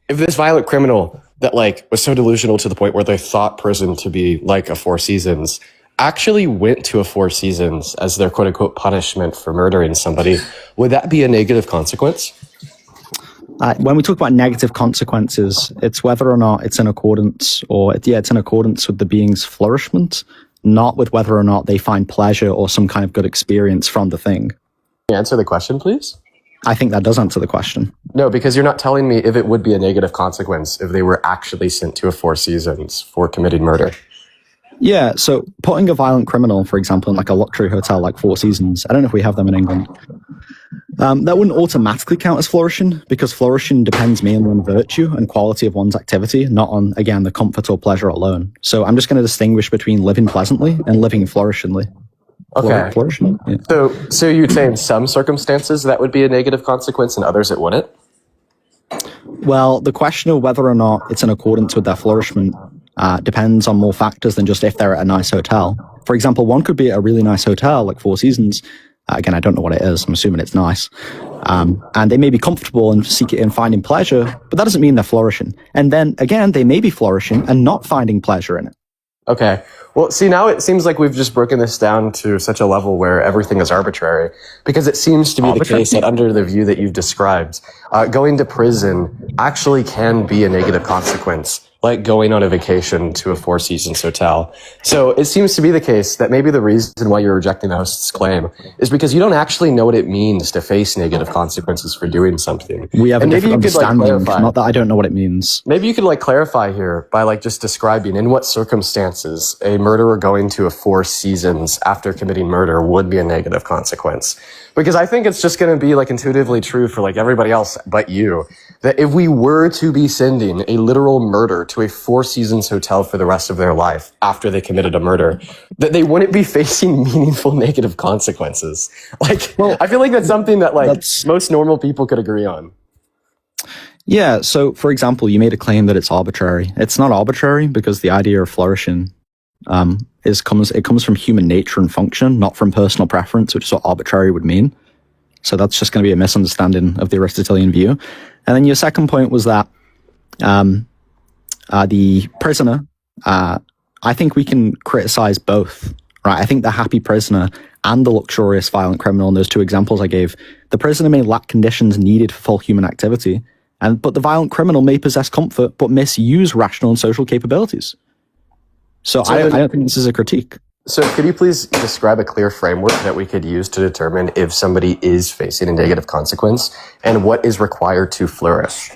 if this violent criminal that like was so delusional to the point where they thought prison to be like a Four Seasons actually went to a Four Seasons as their quote unquote punishment for murdering somebody, would that be a negative consequence? When we talk about negative consequences, it's whether or not it's in accordance it's in accordance with the being's flourishment, not with whether or not they find pleasure or some kind of good experience from the thing. Can you answer the question, please? I think that does answer the question. No, because you're not telling me if it would be a negative consequence if they were actually sent to a Four Seasons for committing murder. Yeah, so putting a violent criminal, for example, in like a luxury hotel like Four Seasons, I don't know if we have them in England, that wouldn't automatically count as flourishing, because flourishing depends mainly on virtue and quality of one's activity, not on, again, the comfort or pleasure alone. So I'm just going to distinguish between living pleasantly and living flourishingly. Okay. Flourishing, yeah. So you'd say in some circumstances that would be a negative consequence, and others it wouldn't? Well, the question of whether or not it's in accordance with their flourishment depends on more factors than just if they're at a nice hotel. For example, one could be at a really nice hotel like Four Seasons. Again, I don't know what it is. I'm assuming it's nice. And they may be comfortable and finding pleasure, but that doesn't mean they're flourishing. And then again, they may be flourishing and not finding pleasure in it. Okay. Well, see, now it seems like we've just broken this down to such a level where everything is arbitrary, because it seems to be the case that under the view that you've described, going to prison actually can be a negative consequence, like going on a vacation to a Four Seasons hotel. So it seems to be the case that maybe the reason why you're rejecting the host's claim is because you don't actually know what it means to face negative consequences for doing something. We have a different understanding, not that I don't know what it means. Maybe you could like clarify here by like just describing in what circumstances a murderer going to a Four Seasons after committing murder would be a negative consequence. Because I think it's just going to be like intuitively true for like everybody else but you, that if we were to be sending a literal murder to a Four Seasons hotel for the rest of their life after they committed a murder, that they wouldn't be facing meaningful negative consequences. Like, well, I feel like that's something that like most normal people could agree on. Yeah. So for example, you made a claim that it's arbitrary. It's not arbitrary because the idea of flourishing comes from human nature and function, not from personal preference, which is what arbitrary would mean. So that's just going to be a misunderstanding of the Aristotelian view. And then your second point was that the prisoner, I think we can criticize both, right? I think the happy prisoner and the luxurious violent criminal in those two examples I gave, the prisoner may lack conditions needed for full human activity, but the violent criminal may possess comfort but misuse rational and social capabilities. So I don't think this is a critique. So could you please describe a clear framework that we could use to determine if somebody is facing a negative consequence and what is required to flourish?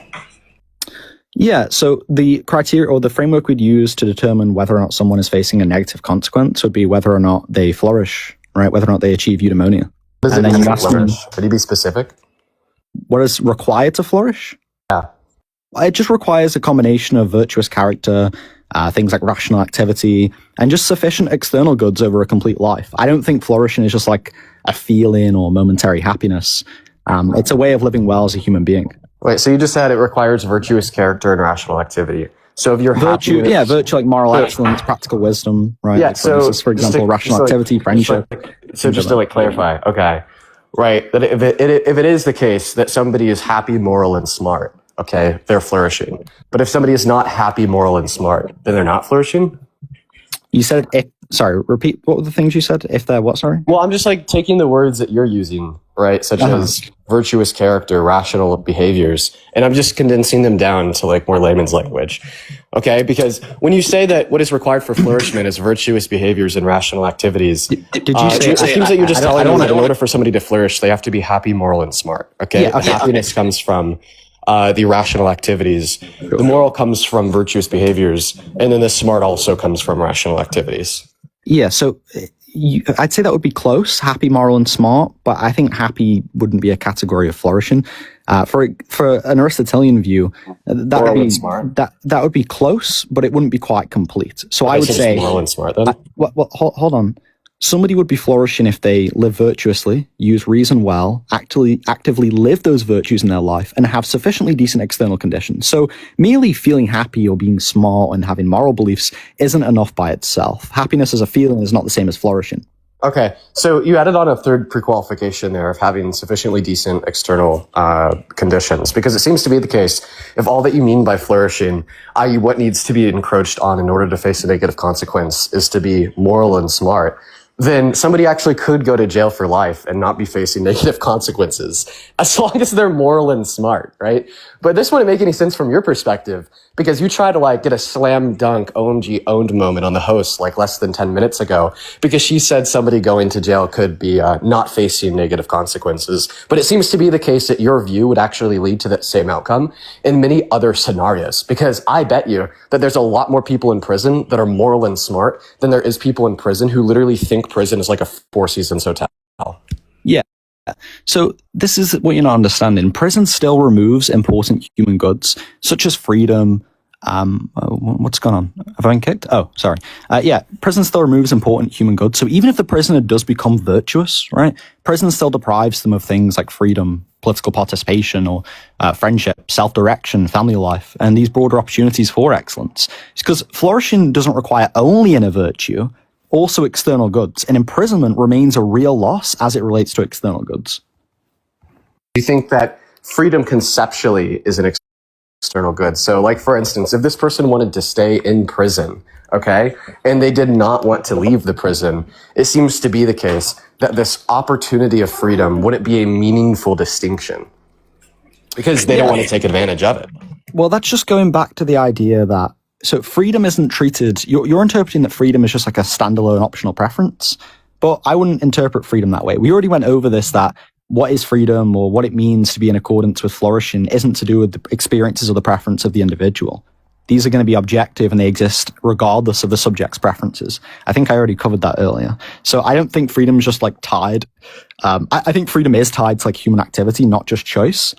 Yeah, so the criteria or the framework we'd use to determine whether or not someone is facing a negative consequence would be whether or not they flourish, right? Whether or not they achieve eudaimonia. Does it mean flourish? Could you be specific? What is required to flourish? Yeah. It just requires a combination of virtuous character, things like rational activity, and just sufficient external goods over a complete life. I don't think flourishing is just like a feeling or momentary happiness. It's a way of living well as a human being. Wait, so you just said it requires virtuous character and rational activity. So if you're virtue like moral excellence, practical wisdom, right? Yeah, like, for example, rational activity, friendship. So just to like clarify, okay, right? That if it is the case that somebody is happy, moral, and smart, okay, they're flourishing. But if somebody is not happy, moral, and smart, then they're not flourishing? You said, repeat, what were the things you said? If they're what, sorry? Well, I'm just like taking the words that you're using, right? Such as virtuous character, rational behaviors, and I'm just condensing them down to like more layman's language. Okay? Because when you say that what is required for flourishment is virtuous behaviors and rational activities, did you say it seems that you're just telling them that in order for somebody to flourish, they have to be happy, moral, and smart. Okay? Yeah, happiness comes from the rational activities. The moral comes from virtuous behaviors, and then the smart also comes from rational activities. Yeah, so I'd say that would be close, happy, moral, and smart, but I think happy wouldn't be a category of flourishing. For an Aristotelian view, that would be close, but it wouldn't be quite complete. So I would say moral and smart then. Hold on. Somebody would be flourishing if they live virtuously, use reason well, actively live those virtues in their life, and have sufficiently decent external conditions. So merely feeling happy or being smart and having moral beliefs isn't enough by itself. Happiness as a feeling is not the same as flourishing. Okay, so you added on a third prequalification there of having sufficiently decent external conditions, because it seems to be the case if all that you mean by flourishing, i.e. what needs to be encroached on in order to face a negative consequence, is to be moral and smart, then somebody actually could go to jail for life and not be facing negative consequences, as long as they're moral and smart, right? But this wouldn't make any sense from your perspective, because you try to like get a slam dunk OMG owned moment on the host like less than 10 minutes ago, because she said somebody going to jail could be not facing negative consequences. But it seems to be the case that your view would actually lead to that same outcome in many other scenarios, because I bet you that there's a lot more people in prison that are moral and smart than there is people in prison who literally think prison is like a Four Seasons hotel. Yeah. So this is what you're not understanding. Prison still removes important human goods, such as freedom. What's going on? Have I been kicked? Oh, sorry. Yeah, prison still removes important human goods. So even if the prisoner does become virtuous, right, prison still deprives them of things like freedom, political participation, or friendship, self-direction, family life, and these broader opportunities for excellence. It's because flourishing doesn't require only inner virtue, also external goods, and imprisonment remains a real loss as it relates to external goods. Do you think that freedom conceptually is an external good? So like, for instance, if this person wanted to stay in prison, okay, and they did not want to leave the prison, it seems to be the case that this opportunity of freedom wouldn't be a meaningful distinction because they don't want to take advantage of it. Well, that's just going back to the idea that, so freedom isn't treated, you're interpreting that freedom is just like a standalone optional preference, but I wouldn't interpret freedom that way. We already went over this, that what is freedom or what it means to be in accordance with flourishing isn't to do with the experiences or the preference of the individual. These are going to be objective and they exist regardless of the subject's preferences. I think I already covered that earlier. So I don't think freedom is just like tied. I think freedom is tied to like human activity, not just choice.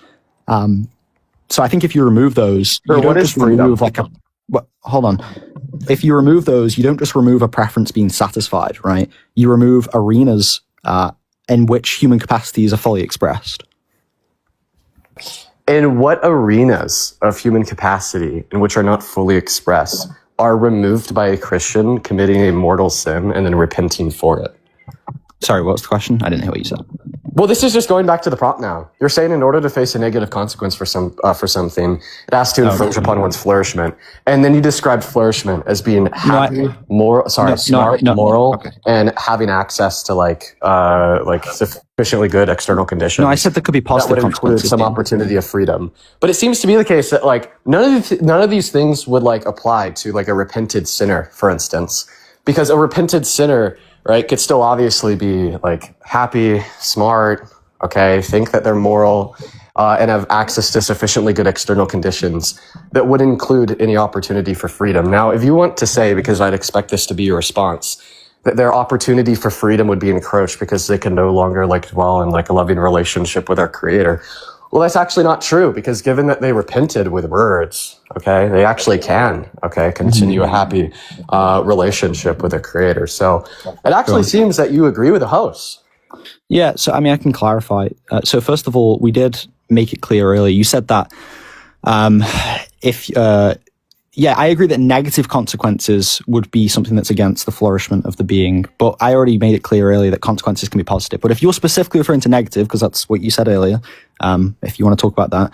So I think if you remove those, you don't just remove like a, hold on. If you remove those, you don't just remove a preference being satisfied, right? You remove arenas in which human capacities are fully expressed. In what arenas of human capacity in which are not fully expressed are removed by a Christian committing a mortal sin and then repenting for it? Sorry, what was the question? I didn't hear what you said. Well, this is just going back to the prompt now. You're saying in order to face a negative consequence for something, it has to infringe upon one's flourishment. And then you described flourishment as being happy, smart, moral, and having access to like sufficiently good external conditions. No, I said there could be positive that would include some opportunity of freedom. But it seems to be the case that like none of these things would like apply to like a repented sinner, for instance, because a repented sinner, right, could still obviously be like happy, smart, okay, think that they're moral, and have access to sufficiently good external conditions that would include any opportunity for freedom. Now, if you want to say, because I'd expect this to be your response, that their opportunity for freedom would be encroached because they can no longer like dwell in like a loving relationship with our Creator, well, that's actually not true, because given that they repented with words, okay, they actually can, okay, continue a happy relationship with their Creator. So it actually seems that you agree with the host. Yeah, so I mean, I can clarify. So first of all, we did make it clear earlier. You said that I agree that negative consequences would be something that's against the flourishment of the being, but I already made it clear earlier that consequences can be positive. But if you're specifically referring to negative, because that's what you said earlier, if you want to talk about that,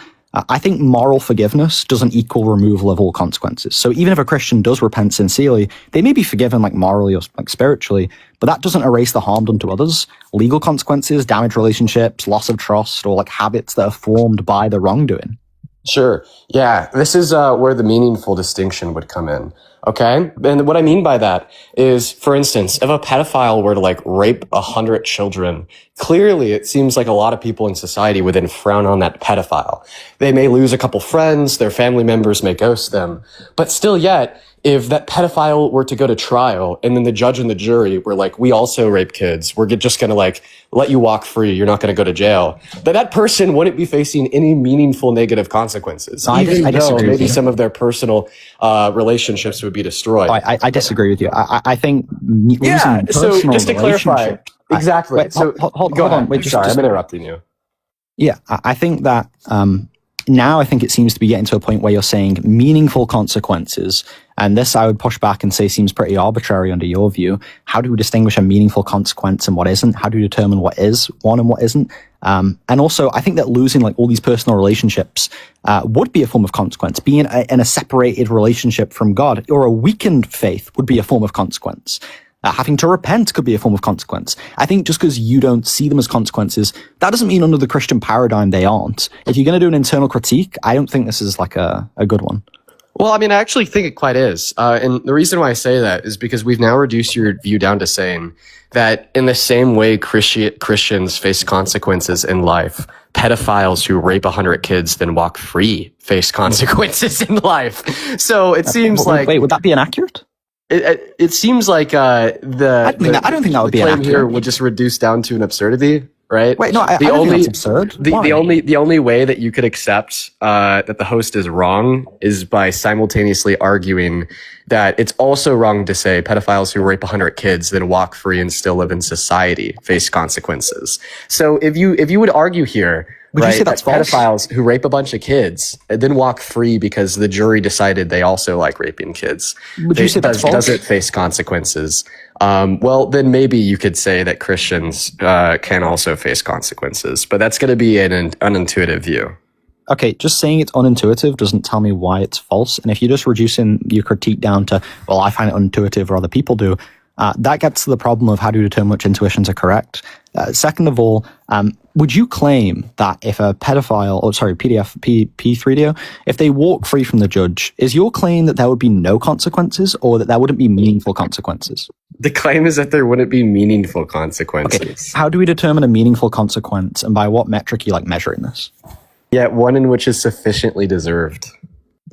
I think moral forgiveness doesn't equal removal of all consequences. So even if a Christian does repent sincerely, they may be forgiven like morally or like spiritually, but that doesn't erase the harm done to others. Legal consequences, damaged relationships, loss of trust, or like habits that are formed by the wrongdoing. Sure. Yeah. This is where the meaningful distinction would come in. Okay. And what I mean by that is, for instance, if a pedophile were to like rape 100 children, clearly it seems like a lot of people in society would then frown on that pedophile. They may lose a couple friends, their family members may ghost them, but still yet, if that pedophile were to go to trial and then the judge and the jury were like, we also rape kids, we're just going to like let you walk free, you're not going to go to jail, that person wouldn't be facing any meaningful negative consequences. No, even I though disagree maybe some of their personal relationships would be destroyed. I disagree with you. I think so just to clarify, exactly. Hold on. Wait, sorry, I'm interrupting you. Yeah, I think that now I think it seems to be getting to a point where you're saying meaningful consequences And this I would push back and say seems pretty arbitrary under your view. How do we distinguish a meaningful consequence and what isn't? How do we determine what is one and what isn't? And also, I think that losing like all these personal relationships would be a form of consequence. Being in a separated relationship from God or a weakened faith would be a form of consequence. Having to repent could be a form of consequence. I think just because you don't see them as consequences, that doesn't mean under the Christian paradigm they aren't. If you're going to do an internal critique, I don't think this is like a good one. Well, I mean, I actually think it quite is. And the reason why I say that is because we've now reduced your view down to saying that in the same way Christians face consequences in life, pedophiles who rape 100 kids then walk free face consequences in life. So it seems like... Wait, would that be inaccurate? It seems like I don't think that would be inaccurate. Here would just reduce down to an absurdity, right? Wait, no, I don't think that's absurd. The only way that you could accept that the host is wrong is by simultaneously arguing that it's also wrong to say pedophiles who rape 100 kids then walk free and still live in society face consequences. So if you would argue here, would you say that's false? Pedophiles who rape a bunch of kids and then walk free because the jury decided they also like raping kids. Would you say that's false? Does it face consequences? Well, then maybe you could say that Christians can also face consequences, but that's going to be an unintuitive view. Okay, just saying it's unintuitive doesn't tell me why it's false. And if you're just reducing your critique down to, well, I find it unintuitive or other people do, that gets to the problem of how to determine which intuitions are correct. Second of all, would you claim that if a pedophile, P3DO, if they walk free from the judge, is your claim that there would be no consequences or that there wouldn't be meaningful consequences? The claim is that there wouldn't be meaningful consequences. Okay. How do we determine a meaningful consequence, and by what metric you like measuring this? Yeah, one in which is sufficiently deserved.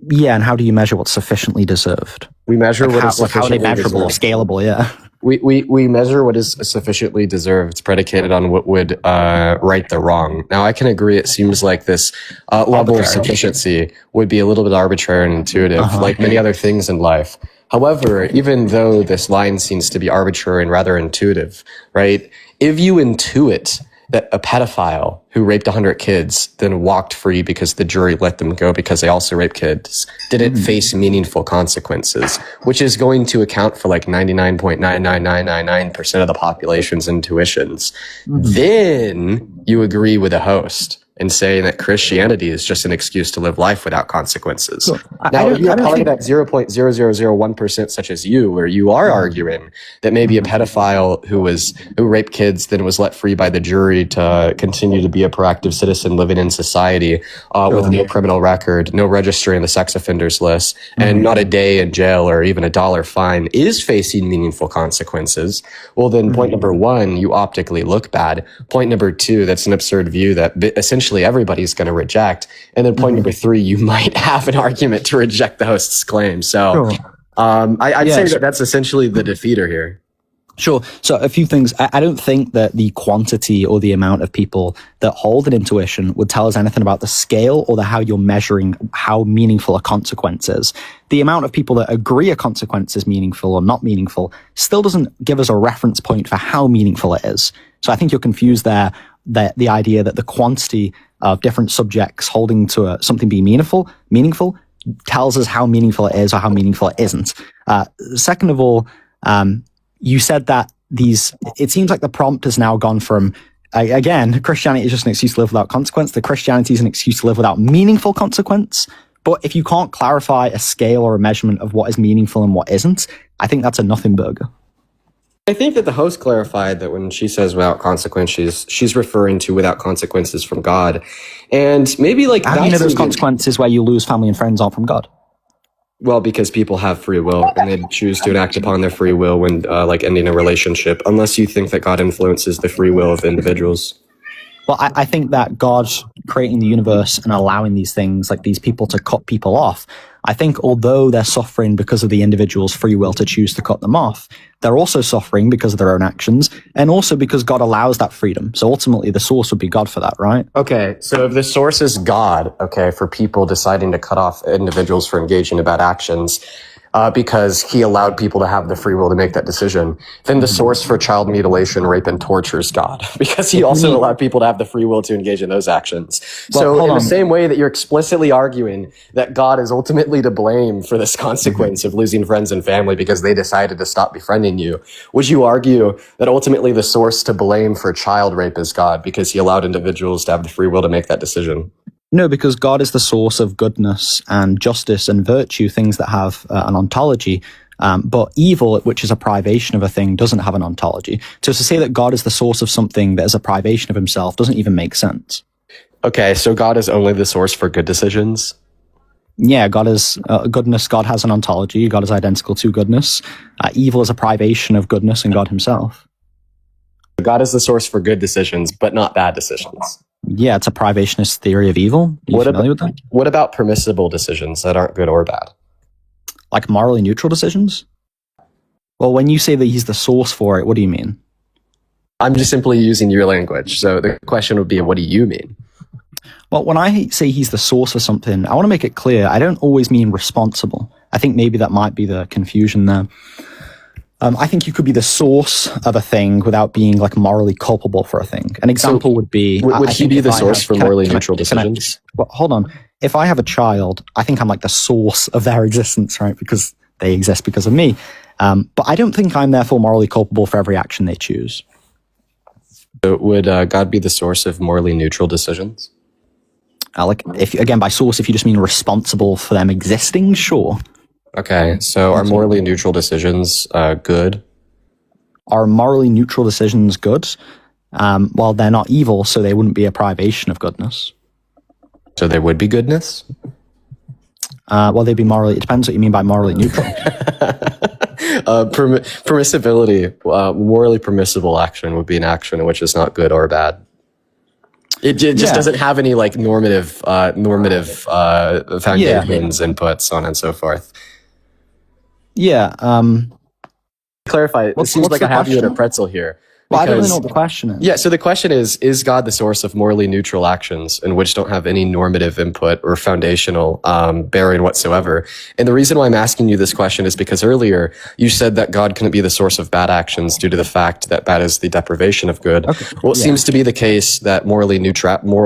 Yeah, and how do you measure what's sufficiently deserved? We measure what is sufficiently how are they measurable or scalable, yeah. We measure what is sufficiently deserved. It's predicated on what would right the wrong. Now, I can agree it seems like this level of sufficiency would be a little bit arbitrary and intuitive, like many other things in life. However, even though this line seems to be arbitrary and rather intuitive, right? If you intuit that a pedophile who raped 100 kids then walked free because the jury let them go because they also raped kids didn't face meaningful consequences, which is going to account for like 99.99999% of the population's intuitions. Then you agree with the host in saying that Christianity is just an excuse to live life without consequences. Cool. Now, if you're part of that 0.0001% such as you, where you are arguing that maybe a pedophile who raped kids then was let free by the jury to continue to be a proactive citizen living in society with no criminal record, no registry in the sex offenders list, and not a day in jail or even $1 fine is facing meaningful consequences, well then point number one, you optically look bad. Point number two, that's an absurd view that essentially everybody's going to reject. And then point number three, you might have an argument to reject the host's claim. So I'd say that that's essentially the defeater here. Sure. So a few things. I don't think that the quantity or the amount of people that hold an intuition would tell us anything about the scale or how you're measuring how meaningful a consequence is. The amount of people that agree a consequence is meaningful or not meaningful still doesn't give us a reference point for how meaningful it is. So I think you're confused there, that the idea that the quantity of different subjects holding to something being meaningful tells us how meaningful it is or how meaningful it isn't. Second of all, you said that it seems like the prompt has now gone from, again, Christianity is just an excuse to live without consequence, to Christianity is an excuse to live without meaningful consequence. But if you can't clarify a scale or a measurement of what is meaningful and what isn't, I think that's a nothing burger. I think that the host clarified that when she says without consequences, she's referring to without consequences from God. And maybe like... How do you know those consequences where you lose family and friends aren't from God? Well, because people have free will and they choose to act upon their free will when like ending a relationship, unless you think that God influences the free will of individuals. Well, I think that God creating the universe and allowing these things, like these people to cut people off, I think although they're suffering because of the individual's free will to choose to cut them off, they're also suffering because of their own actions and also because God allows that freedom. So ultimately the source would be God for that, right? Okay, so if the source is God, okay, for people deciding to cut off individuals for engaging in bad actions, because he allowed people to have the free will to make that decision, then the source for child mutilation, rape, and torture is God, because he also allowed people to have the free will to engage in those actions. Well, So hold in the on. same way that you're explicitly arguing that God is ultimately to blame for this consequence of losing friends and family because they decided to stop befriending you, would you argue that ultimately the source to blame for child rape is God because he allowed individuals to have the free will to make that decision? No, because God is the source of goodness and justice and virtue, things that have an ontology. But evil, which is a privation of a thing, doesn't have an ontology. So to say that God is the source of something that is a privation of himself doesn't even make sense. Okay, so God is only the source for good decisions? Yeah, God is goodness. God has an ontology. God is identical to goodness. Evil is a privation of goodness and God himself. God is the source for good decisions, but not bad decisions. Yeah, it's a privationist theory of evil. Are you familiar with that? What about permissible decisions that aren't good or bad? Like morally neutral decisions? Well, when you say that he's the source for it, what do you mean? I'm just simply using your language. So the question would be, what do you mean? Well, when I say he's the source of something, I want to make it clear, I don't always mean responsible. I think maybe that might be the confusion there. I think you could be the source of a thing without being like morally culpable for a thing. An example would be... Would he be the source for morally neutral decisions? Well, hold on. If I have a child, I think I'm like the source of their existence, right? Because they exist because of me. But I don't think I'm therefore morally culpable for every action they choose. So would God be the source of morally neutral decisions? Like, if again, by source, if you just mean responsible for them existing, sure. Okay, so are morally neutral decisions good? Are morally neutral decisions good? Well, they're not evil, so they wouldn't be a privation of goodness. So there would be goodness? Well, they'd be morally... It depends what you mean by morally neutral. Permissibility, morally permissible action would be an action which is not good or bad. It just doesn't have any like normative foundations, inputs, so on and so forth. Yeah. Clarify. It seems like I have you at a pretzel here. Well, I don't really know what the question is. Yeah, so the question is God the source of morally neutral actions and which don't have any normative input or foundational bearing whatsoever? And the reason why I'm asking you this question is because earlier you said that God couldn't be the source of bad actions due to the fact that bad is the deprivation of good. Okay. Well, it seems to be the case that moral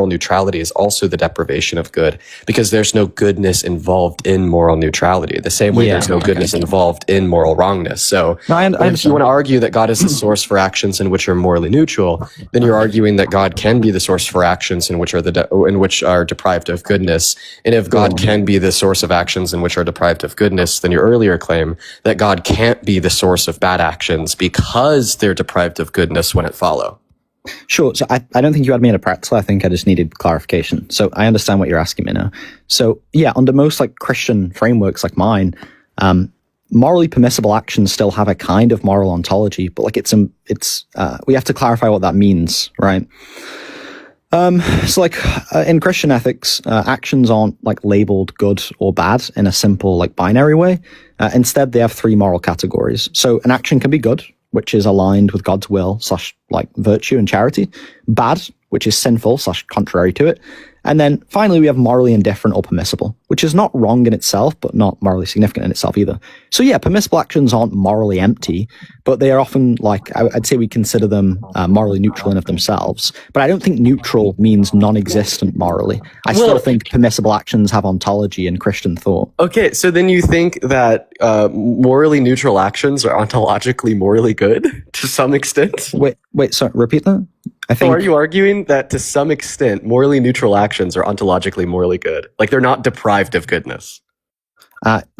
neutrality is also the deprivation of good because there's no goodness involved in moral neutrality. The same way there's no goodness involved in moral wrongness. So if you want to argue that God is the source for actions in which are morally neutral, then you're arguing that God can be the source for actions in which are deprived of goodness. And if God can be the source of actions in which are deprived of goodness, then your earlier claim that God can't be the source of bad actions because they're deprived of goodness wouldn't follow. Sure. So I don't think you had me in a pretzel. I think I just needed clarification. So I understand what you're asking me now. So yeah, under most like Christian frameworks like mine, morally permissible actions still have a kind of moral ontology, but like we have to clarify what that means, right? So like in Christian ethics, actions aren't like labeled good or bad in a simple like binary way. Instead, they have three moral categories. So an action can be good, which is aligned with God's will / like virtue and charity. Bad, which is sinful / contrary to it. And then finally, we have morally indifferent or permissible, which is not wrong in itself, but not morally significant in itself either. So yeah, permissible actions aren't morally empty, but they are often like, I'd say we consider them morally neutral in of themselves. But I don't think neutral means non-existent morally. I still think permissible actions have ontology in Christian thought. Okay, so then you think that morally neutral actions are ontologically morally good to some extent? Wait, sorry, repeat that? So are you arguing that to some extent, morally neutral actions are ontologically morally good? Like they're not deprived of goodness?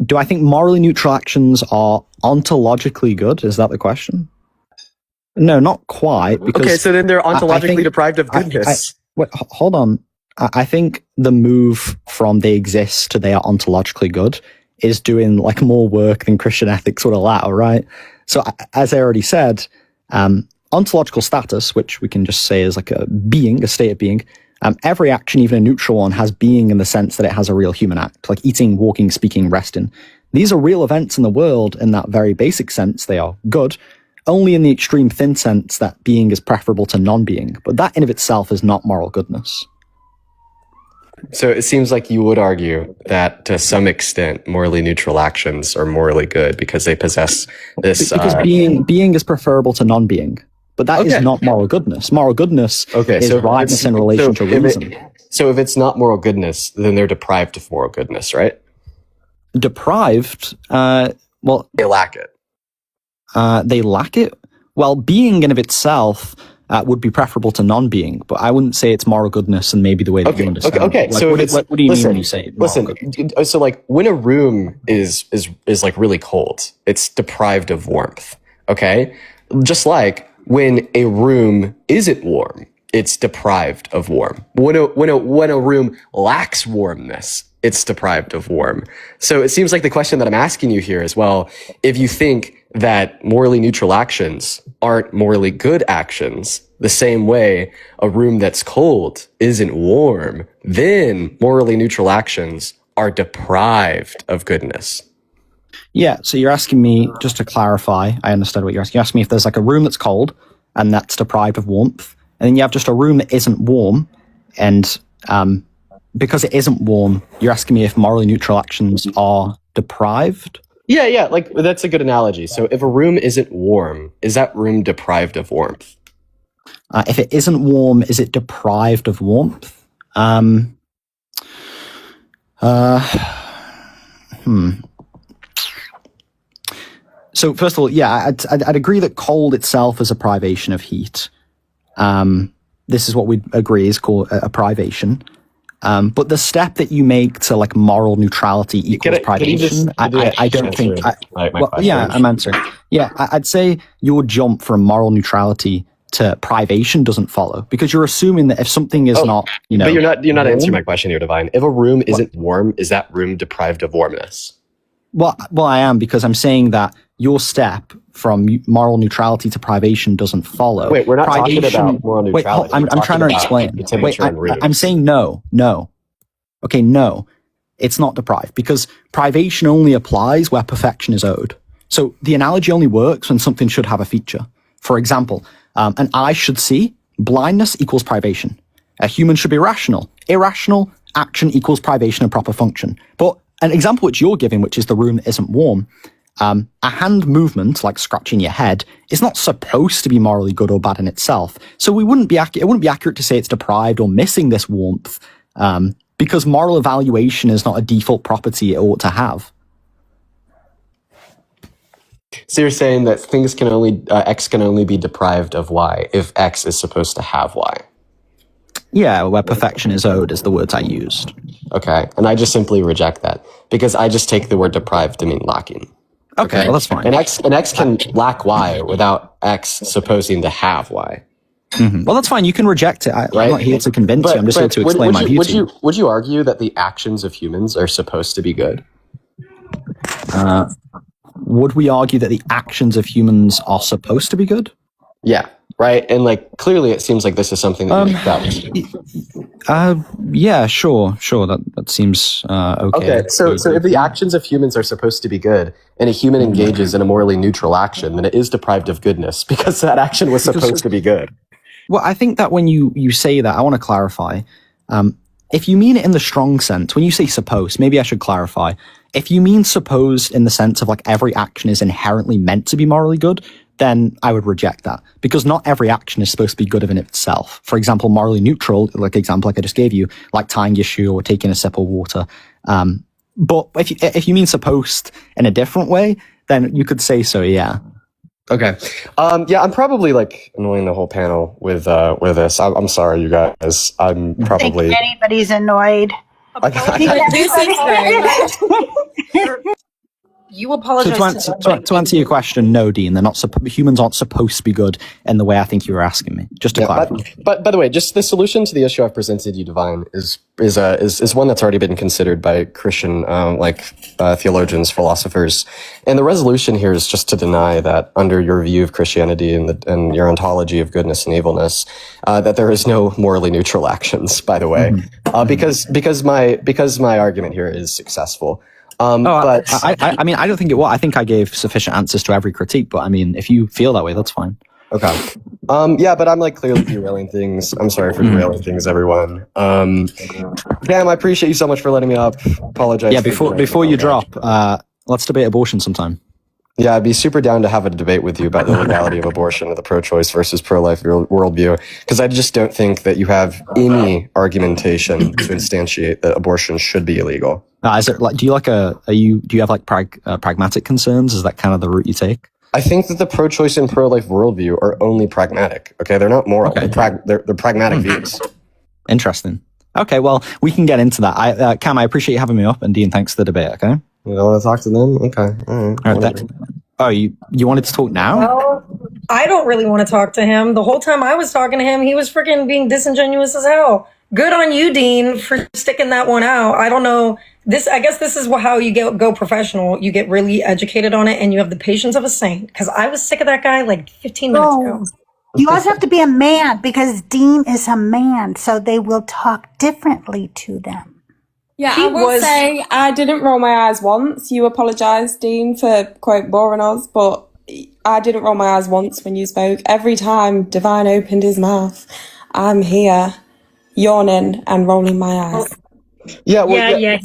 Do I think morally neutral actions are ontologically good? Is that the question? No, not quite. Because okay, so then they're ontologically deprived of goodness. Wait, hold on. I think the move from they exist to they are ontologically good is doing like more work than Christian ethics would allow, right? So as I already said, ontological status, which we can just say is like a state of being, every action, even a neutral one, has being in the sense that it has a real human act, like eating, walking, speaking, resting. These are real events in the world in that very basic sense. They are good, only in the extreme thin sense that being is preferable to non-being. But that in of itself is not moral goodness. So it seems like you would argue that to some extent, morally neutral actions are morally good because they possess this. Because being is preferable to non-being, but that is not moral goodness. Moral goodness is rightness in relation to reason. So if it's not moral goodness, then they're deprived of moral goodness, right? Deprived? Well, they lack it. They lack it? Well, being in of itself would be preferable to non-being, but I wouldn't say it's moral goodness and maybe the way that you understand. Okay. Like, so what do you mean when you say so like when a room is like really cold, it's deprived of warmth. Okay, just like when a room isn't warm, it's deprived of warmth. When a room lacks warmness, it's deprived of warmth. So it seems like the question that I'm asking you here is, well, if you think that morally neutral actions aren't morally good actions, the same way a room that's cold isn't warm, then morally neutral actions are deprived of goodness. Yeah, so you're asking me, just to clarify, I understood what you're asking. You're asking me if there's like a room that's cold and that's deprived of warmth, and then you have just a room that isn't warm, and because it isn't warm, you're asking me if morally neutral actions are deprived? Yeah, like that's a good analogy. So if a room isn't warm, is that room deprived of warmth? If it isn't warm, is it deprived of warmth? So first of all, yeah, I'd agree that cold itself is a privation of heat. This is what we agree is called a privation. But the step that you make to like moral neutrality equals privation, I don't think. I'm answering. Yeah, I'd say your jump from moral neutrality to privation doesn't follow because you're assuming that if something is not, but you're not answering my question here, Divine. If a room isn't warm, is that room deprived of warmness? Well, I am, because I'm saying that your step from moral neutrality to privation doesn't follow. Wait, we're not talking about moral neutrality. Wait, I'm trying to explain. Wait, I'm saying no. Okay, no, it's not deprived, because privation only applies where perfection is owed. So the analogy only works when something should have a feature. For example, an eye should see, blindness equals privation. A human should be rational. Irrational action equals privation of proper function. But an example which you're giving, which is the room that isn't warm, a hand movement, like scratching your head, is not supposed to be morally good or bad in itself. So it wouldn't be accurate to say it's deprived or missing this warmth, because moral evaluation is not a default property it ought to have. So you're saying that things can only X can only be deprived of Y if X is supposed to have Y. Yeah, where perfection is owed is the words I used. Okay, and I just simply reject that because I just take the word deprived to mean lacking. Okay, well that's fine. And X can lack Y without X supposing to have Y. Mm-hmm. Well, that's fine. You can reject it. I'm not here to convince you. I'm just here to explain my view to you. Would you argue that the actions of humans are supposed to be good? Would we argue that the actions of humans are supposed to be good? Yeah, right. And like clearly, it seems like this is something that you established. Yeah, sure. That seems okay. Okay, so if the actions of humans are supposed to be good, and a human engages in a morally neutral action, then it is deprived of goodness because that action was supposed to be good. Well, I think that when you say that, I want to clarify. If you mean it in the strong sense, when you say supposed, maybe I should clarify. If you mean supposed in the sense of like every action is inherently meant to be morally good, then I would reject that, because not every action is supposed to be good in itself. For example, morally neutral, like example like I just gave you, like tying your shoe or taking a sip of water. But if you mean supposed in a different way, then you could say so, yeah. Okay. Yeah, I'm probably like annoying the whole panel with this. I'm sorry, you guys. I'm probably. I think anybody's annoyed. You apologize. So to answer your question, no, Dean, they're not. Humans aren't supposed to be good in the way I think you were asking me. Just to clarify. But by the way, just the solution to the issue I've presented you, Divine, is one that's already been considered by Christian theologians, philosophers, and the resolution here is just to deny that under your view of Christianity and your ontology of goodness and evilness, that there is no morally neutral actions. By the way, because my argument here is successful. But I mean, I don't think it was. I think I gave sufficient answers to every critique, but I mean, if you feel that way, that's fine. Okay. Yeah, but I'm like clearly derailing things. I'm sorry for derailing things, everyone. Damn, I appreciate you so much for letting me up. Apologize. Yeah, for before you drop, let's debate abortion sometime. Yeah, I'd be super down to have a debate with you about the legality of abortion and the pro-choice versus pro-life worldview, because I just don't think that you have any argumentation to instantiate that abortion should be illegal. Is it like, do you have like pragmatic concerns? Is that kind of the route you take? I think that the pro-choice and pro-life worldview are only pragmatic. Okay, they're not moral. Okay. They're pragmatic views. Interesting. Okay, well, we can get into that. Cam, I appreciate you having me up, and Dean, thanks for the debate. Okay. You don't want to talk to them? Okay. All right. Oh, you wanted to talk now? Well, I don't really want to talk to him. The whole time I was talking to him, he was freaking being disingenuous as hell. Good on you, Dean, for sticking that one out. I don't know. I guess this is how you go professional. You get really educated on it, and you have the patience of a saint. Because I was sick of that guy like 15 minutes ago. You also have to be a man, because Dean is a man, so they will talk differently to them. Yeah, I will say I didn't roll my eyes once. You apologised, Dean, for, quote, boring us, but I didn't roll my eyes once when you spoke. Every time Divine opened his mouth, I'm here yawning and rolling my eyes. Yeah. We get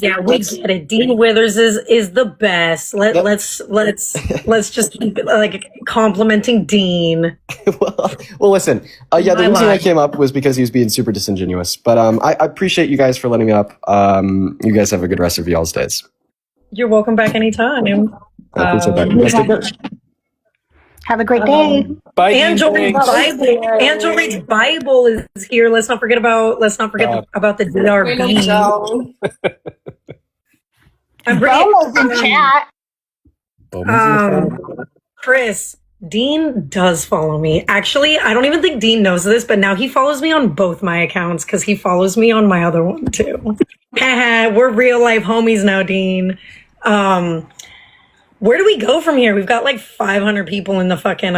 it. Dean Withers is the best. Let's just keep it like complimenting Dean. well, listen. The reason I came up was because he was being super disingenuous. But I appreciate you guys for letting me up. You guys have a good rest of y'all's days. You're welcome back anytime. I appreciate that. Have a great day. Bye. Angel reads Bible is here. Let's not forget about the DRB. I'm in chat. Chris, Dean does follow me. Actually, I don't even think Dean knows this, but now he follows me on both my accounts because he follows me on my other one too. We're real life homies now, Dean. Where do we go from here? We've got like 500 people in the fucking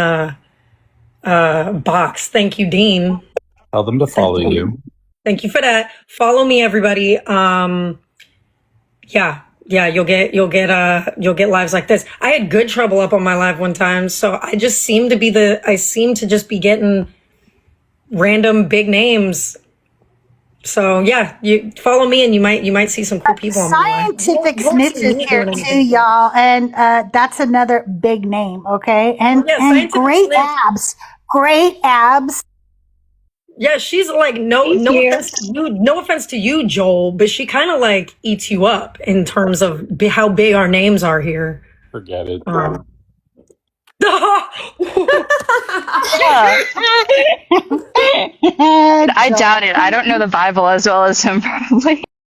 box. Thank you, Dean. Tell them to follow you. Thank you for that. Follow me, everybody. You'll get lives like this. I had good trouble up on my live one time, so I seem to just be getting random big names. So yeah, you follow me and you might see some cool people on my live. Scientific Snitch is here too, y'all, and that's another big name, okay? And great abs. Great abs. Yeah, she's like no offense to you, Joel, but she kind of like eats you up in terms of how big our names are here. Forget it. I doubt it. I don't know the Bible as well as him, probably.